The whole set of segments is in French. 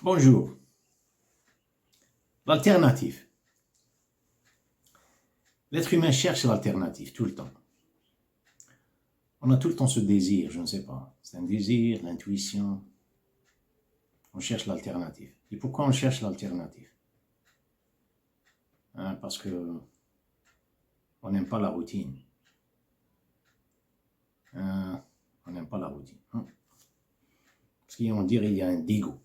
Bonjour. L'alternative. L'être humain cherche l'alternative tout le temps. On a tout le temps ce désir, je ne sais pas. C'est un désir, l'intuition. On cherche l'alternative. Et pourquoi on cherche l'alternative? Parce que on n'aime pas la routine. On n'aime pas la routine. Parce qu'on dirait qu'il y a un dégoût.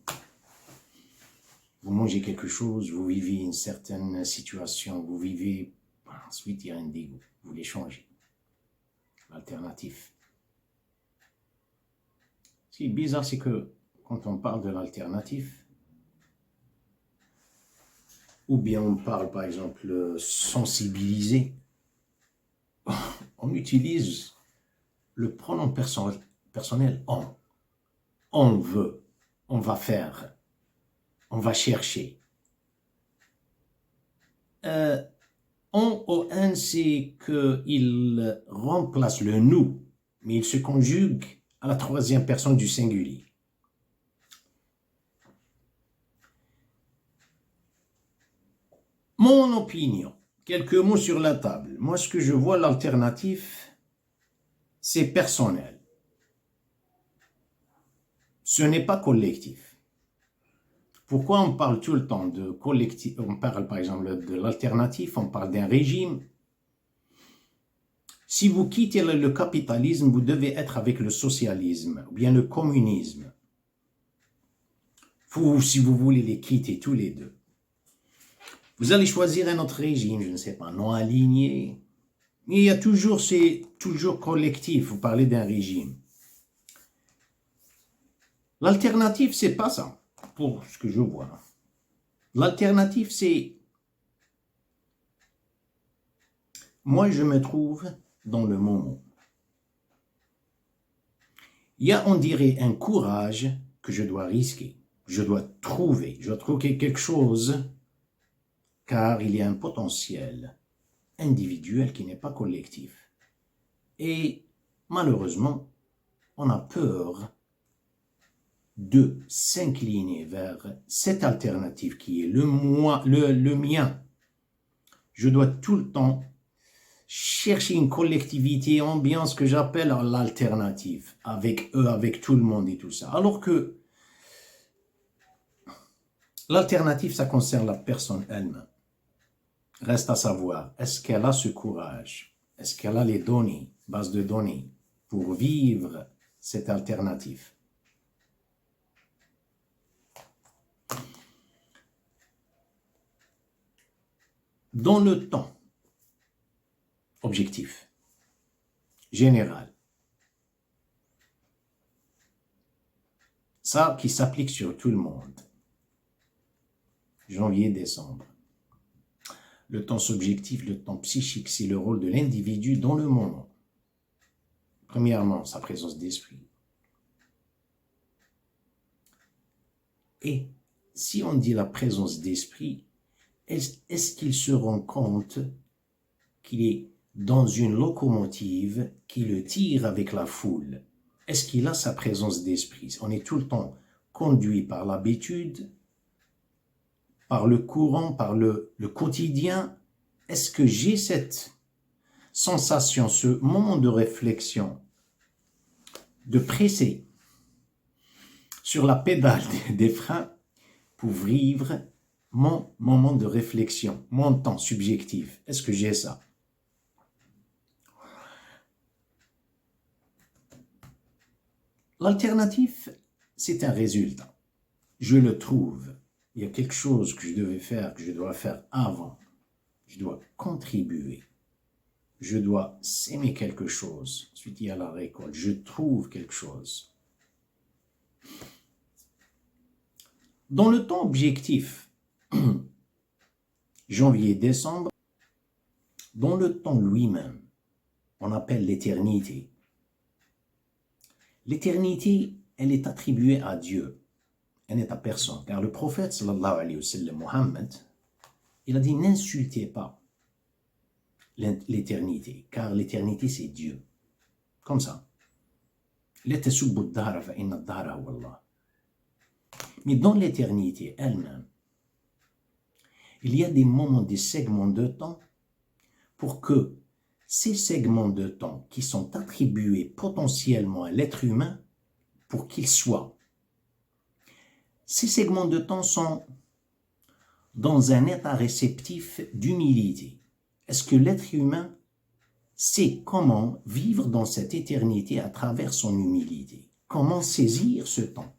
Vous mangez quelque chose, vous vivez une certaine situation, vous vivez, ensuite il y a un dégoût, vous voulez changer. L'alternative. Ce qui est bizarre, c'est que quand on parle de l'alternative, ou bien on parle par exemple sensibiliser, on utilise le pronom personnel on. On veut, on va faire, on va chercher. On, c'est qu'il remplace le nous, mais il se conjugue à la troisième personne du singulier. Mon opinion, quelques mots sur la table. Moi, ce que je vois, l'alternative, c'est personnel. Ce n'est pas collectif. Pourquoi on parle tout le temps de collectif? On parle par exemple de l'alternative, on parle d'un régime. Si vous quittez le capitalisme, vous devez être avec le socialisme ou bien le communisme. Si vous voulez les quitter tous les deux. Vous allez choisir un autre régime, je ne sais pas, non aligné. Mais il y a toujours, c'est toujours collectif, vous parlez d'un régime. L'alternative, c'est pas ça, pour ce que je vois. L'alternative, c'est... Moi, je me trouve dans le moment. Il y a, on dirait, un courage que je dois risquer. Je dois trouver quelque chose, car il y a un potentiel individuel qui n'est pas collectif. Et malheureusement, on a peur de s'incliner vers cette alternative qui est le mien. Je dois tout le temps chercher une collectivité, ambiance que j'appelle l'alternative, avec eux, avec tout le monde et tout ça. Alors que l'alternative, ça concerne la personne elle-même. Reste à savoir, est-ce qu'elle a ce courage? Est-ce qu'elle a les données, bases de données, pour vivre cette alternative? Dans le temps objectif, général, ça qui s'applique sur tout le monde, janvier, décembre. Le temps subjectif, le temps psychique, c'est le rôle de l'individu dans le moment. Premièrement, sa présence d'esprit. Et si on dit la présence d'esprit, est-ce qu'il se rend compte qu'il est dans une locomotive qui le tire avec la foule? Est-ce qu'il a sa présence d'esprit? On est tout le temps conduit par l'habitude, par le courant, par le quotidien. Est-ce que j'ai cette sensation, ce moment de réflexion, de presser sur la pédale des freins pour vivre mon moment de réflexion, mon temps subjectif? Est-ce que j'ai ça? L'alternative, c'est un résultat. Je le trouve. Il y a quelque chose que je devais faire, que je dois faire avant. Je dois contribuer. Je dois s'aimer quelque chose. Ensuite, il y a la récolte. Je trouve quelque chose. Dans le temps objectif, janvier, décembre, dans le temps lui-même, on appelle l'éternité. L'éternité, elle est attribuée à Dieu. Elle n'est à personne. Car le prophète, sallallahu alayhi wa sallam, Mohammed, il a dit, n'insultez pas l'éternité, car l'éternité, c'est Dieu. Comme ça. Mais dans l'éternité elle-même, il y a des moments, des segments de temps pour que ces segments de temps qui sont attribués potentiellement à l'être humain, pour qu'ils soient. Ces segments de temps sont dans un état réceptif d'humilité. Est-ce que l'être humain sait comment vivre dans cette éternité à travers son humilité? Comment saisir ce temps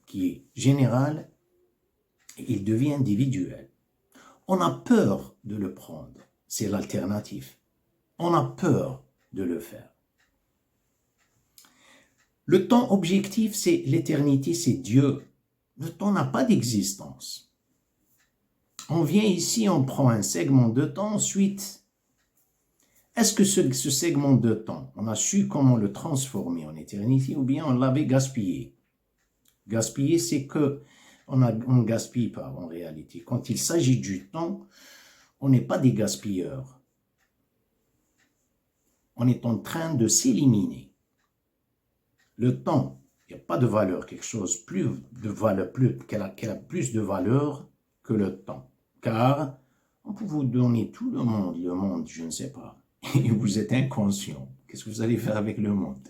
qui est général et il devient individuel? On a peur de le prendre, c'est l'alternative. On a peur de le faire. Le temps objectif, c'est l'éternité, c'est Dieu. Le temps n'a pas d'existence. On vient ici, on prend un segment de temps, ensuite, est-ce que ce segment de temps, on a su comment le transformer en éternité ou bien on l'avait gaspillé? Gaspiller, c'est que on ne gaspille pas en réalité. Quand il s'agit du temps, on n'est pas des gaspilleurs. On est en train de s'éliminer. Le temps, il n'y a pas de valeur, quelque chose plus de valeur, qu'elle a plus de valeur que le temps. Car on peut vous donner tout le monde, je ne sais pas, et vous êtes inconscient. Qu'est-ce que vous allez faire avec le monde?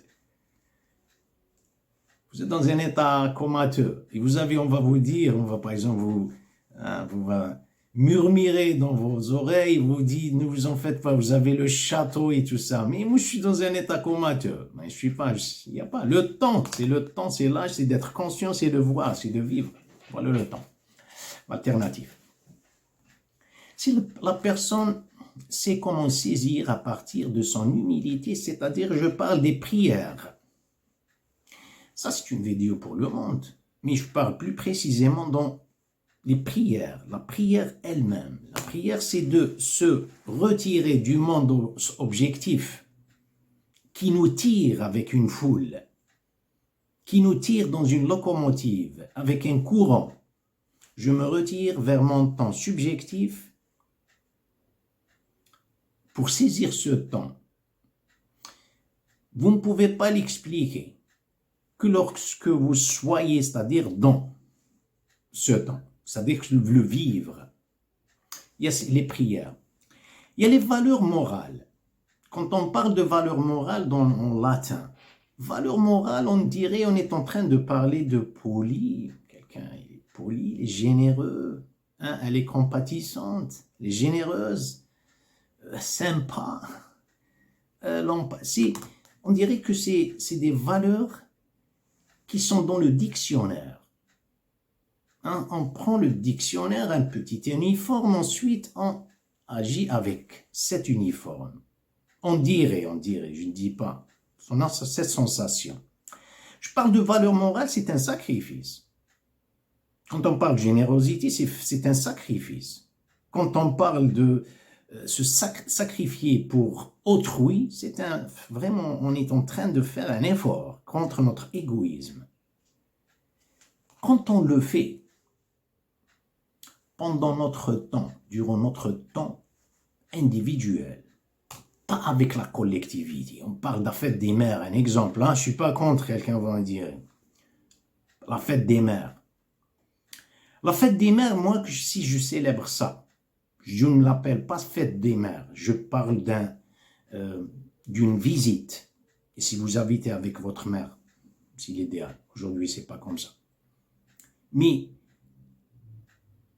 Vous êtes dans un état comateux, et on va vous dire, on va par exemple vous va murmurer dans vos oreilles, vous dit, ne vous en faites pas, vous avez le château et tout ça. Mais moi, je suis dans un état comateux. Mais je suis pas, il n'y a pas. Le temps, c'est l'âge, c'est d'être conscient, c'est de voir, c'est de vivre. Voilà le temps. Alternative. Si la personne sait comment saisir à partir de son humilité, c'est-à-dire, je parle des prières. Ça, c'est une vidéo pour le monde. Mais je parle plus précisément dans les prières, la prière elle-même. La prière, c'est de se retirer du monde objectif qui nous tire avec une foule, qui nous tire dans une locomotive, avec un courant. Je me retire vers mon temps subjectif pour saisir ce temps. Vous ne pouvez pas l'expliquer que lorsque vous soyez, c'est-à-dire dans ce temps. C'est-à-dire le vivre. Il y a les prières. Il y a les valeurs morales. Quand on parle de valeurs morales en latin, valeurs morales, on dirait, on est en train de parler de poli. Quelqu'un est poli, il est généreux, hein, elle est compatissante, elle est généreuse, sympa. On dirait que c'est des valeurs qui sont dans le dictionnaire. On prend le dictionnaire, un petit uniforme, ensuite on agit avec cet uniforme. On dirait, je ne dis pas. On a cette sensation. Je parle de valeur morale, c'est un sacrifice. Quand on parle de générosité, c'est un sacrifice. Quand on parle de se sacrifier pour autrui, vraiment, on est en train de faire un effort contre notre égoïsme. Quand on le fait, pendant notre temps, durant notre temps individuel, pas avec la collectivité. On parle de la fête des mères, un exemple. Hein? Je ne suis pas contre, quelqu'un va me dire. La fête des mères. La fête des mères, moi, si je célèbre ça, je ne l'appelle pas fête des mères. Je parle d'une visite. Et si vous habitez avec votre mère, c'est l'idéal. Aujourd'hui, ce n'est pas comme ça. Mais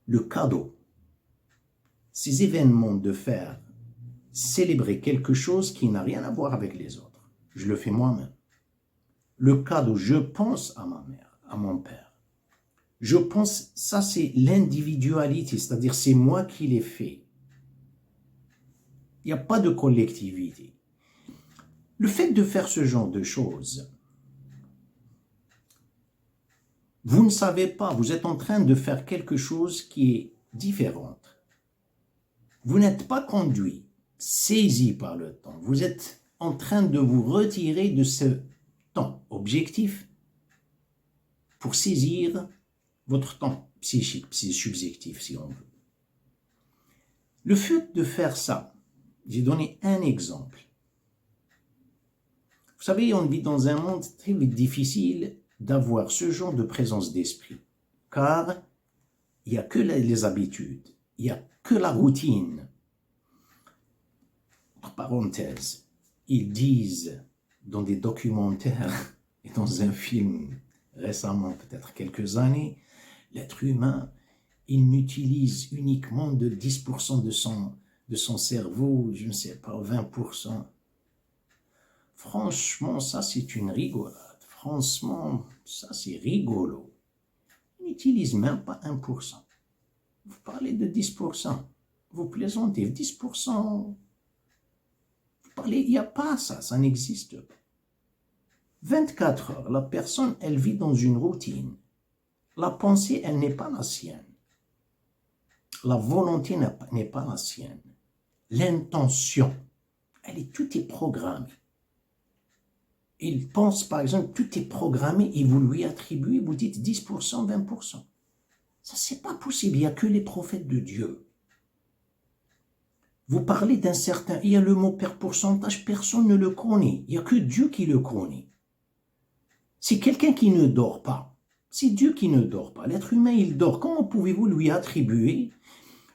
le cadeau, ces événements de faire célébrer quelque chose qui n'a rien à voir avec les autres. Je le fais moi-même. Le cadeau, je pense à ma mère, à mon père. Je pense, ça c'est l'individualité, c'est-à-dire c'est moi qui l'ai fait. Il n'y a pas de collectivité. Le fait de faire ce genre de choses, vous ne savez pas, vous êtes en train de faire quelque chose qui est différent. Vous n'êtes pas conduit, saisi par le temps. Vous êtes en train de vous retirer de ce temps objectif pour saisir votre temps psychique, subjectif, si on veut. Le fait de faire ça, j'ai donné un exemple. Vous savez, on vit dans un monde très difficile d'avoir ce genre de présence d'esprit. car il n'y a que les habitudes, il n'y a que la routine. Entre parenthèses, ils disent dans des documentaires et dans un film récemment, peut-être quelques années, l'être humain, il n'utilise uniquement de 10% de son cerveau, je ne sais pas, 20%. Franchement, ça c'est une rigolade. Franchement, ça c'est rigolo. Il n'utilise même pas 1%. Vous parlez de 10%. Vous plaisantez, 10%. Vous parlez, il n'y a pas ça, ça n'existe pas. 24 heures, la personne, elle vit dans une routine. La pensée, elle n'est pas la sienne. La volonté n'est pas la sienne. L'intention, tout est programmé. Il pense, par exemple, tout est programmé et vous lui attribuez, vous dites 10%, 20%. Ça, c'est pas possible, il n'y a que les prophètes de Dieu. Vous parlez d'un certain, il y a le mot pourcentage, personne ne le connaît. Il n'y a que Dieu qui le connaît. C'est quelqu'un qui ne dort pas. C'est Dieu qui ne dort pas. L'être humain, il dort. Comment pouvez-vous lui attribuer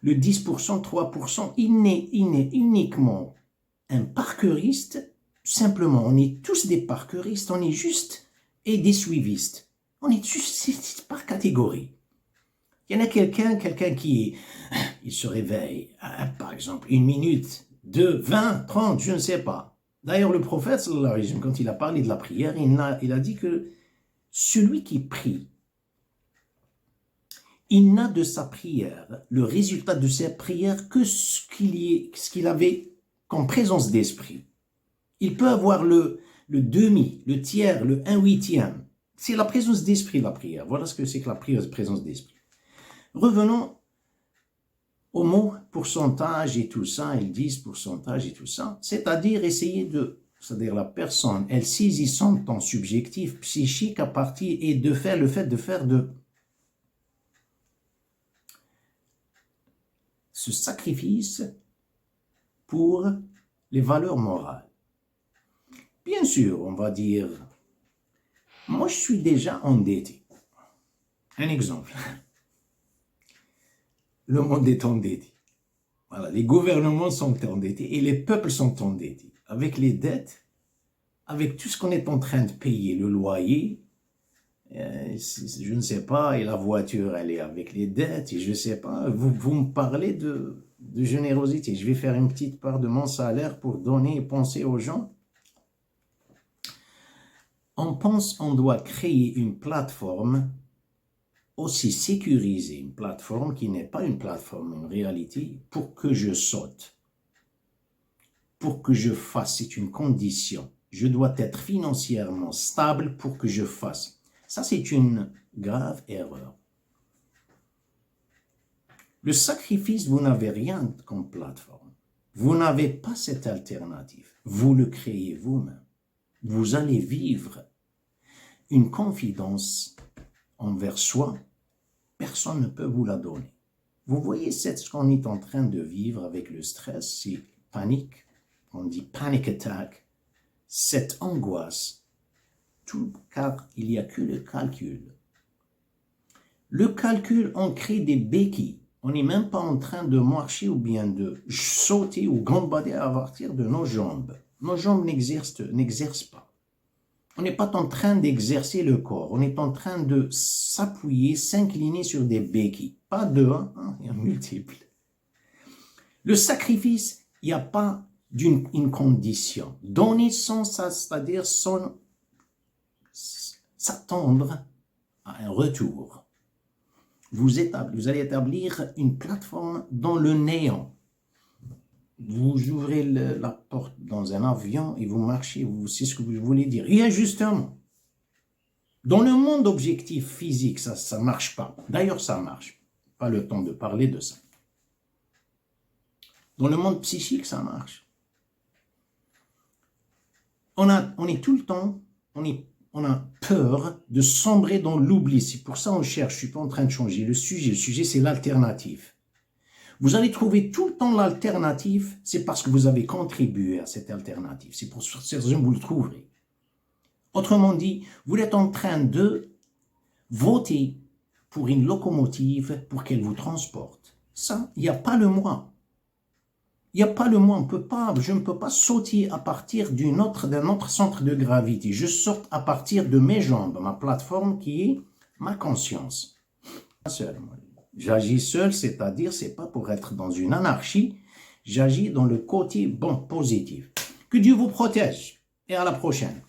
le 10%, 3%? Il n'est uniquement un parkeuriste. Simplement, on est tous des parkeuristes, on est juste et des suivistes. On est juste, c'est par catégorie. Il y en a quelqu'un qui, il se réveille, par exemple, 1 minute, 2, 20, 30, je ne sais pas. D'ailleurs, le prophète, sallallahu alayhi wa sallam, quand il a parlé de la prière, il a dit que celui qui prie, il n'a de sa prière, le résultat de sa prière, que ce qu'il avait comme présence d'esprit. Il peut avoir le demi, le tiers, le 1/8. C'est la présence d'esprit, la prière. Voilà ce que c'est que la prière, présence d'esprit. Revenons au mot pourcentage et tout ça, ils disent pourcentage et tout ça, c'est-à-dire c'est-à-dire la personne, elle saisit son temps subjectif, psychique à partir et le fait de faire ce sacrifice pour les valeurs morales. Bien sûr, on va dire, moi je suis déjà endetté. Un exemple. Le monde est endetté. Voilà, les gouvernements sont endettés et les peuples sont endettés. Avec les dettes, avec tout ce qu'on est en train de payer, le loyer, je ne sais pas, et la voiture, elle est avec les dettes, et je ne sais pas, vous me parlez de générosité. Je vais faire une petite part de mon salaire pour donner et penser aux gens. On doit créer une plateforme aussi sécurisée, une plateforme qui n'est pas une plateforme en réalité, pour que je saute, pour que je fasse, c'est une condition. Je dois être financièrement stable pour que je fasse. Ça, c'est une grave erreur. Le sacrifice, vous n'avez rien comme plateforme. Vous n'avez pas cette alternative. Vous le créez vous-même. Vous allez vivre une confidence envers soi. Personne ne peut vous la donner. Vous voyez ce qu'on est en train de vivre avec le stress, c'est panique. On dit panic attack. Cette angoisse, tout car il n'y a que le calcul. Le calcul, on crée des béquilles. On n'est même pas en train de marcher ou bien de sauter ou gambader à partir de nos jambes. Nos jambes n'exercent pas. On n'est pas en train d'exercer le corps. On est en train de s'appuyer, s'incliner sur des béquilles. Pas deux, hein, il y a multiples. Le sacrifice, il n'y a pas une condition. Donner sens, c'est-à-dire s'attendre à un retour. Vous allez établir une plateforme dans le néant. Vous ouvrez la porte dans un avion et vous marchez, c'est ce que vous voulez dire. Et justement, dans le monde objectif physique, ça ne marche pas. D'ailleurs, ça marche. Pas le temps de parler de ça. Dans le monde psychique, ça marche. On est tout le temps, on a peur de sombrer dans l'oubli. C'est pour ça qu'on cherche. Je ne suis pas en train de changer le sujet. Le sujet, c'est l'alternative. Vous allez trouver tout le temps l'alternative, c'est parce que vous avez contribué à cette alternative. C'est pour cette raison que vous le trouverez. Autrement dit, vous êtes en train de voter pour une locomotive pour qu'elle vous transporte. Ça, il n'y a pas le moi. Il n'y a pas le moi. Je ne peux pas sauter à partir d'un autre centre de gravité. Je saute à partir de mes jambes, ma plateforme qui est ma conscience. Seul. J'agis seul, c'est-à-dire, c'est pas pour être dans une anarchie. J'agis dans le côté bon, positif. Que Dieu vous protège et à la prochaine.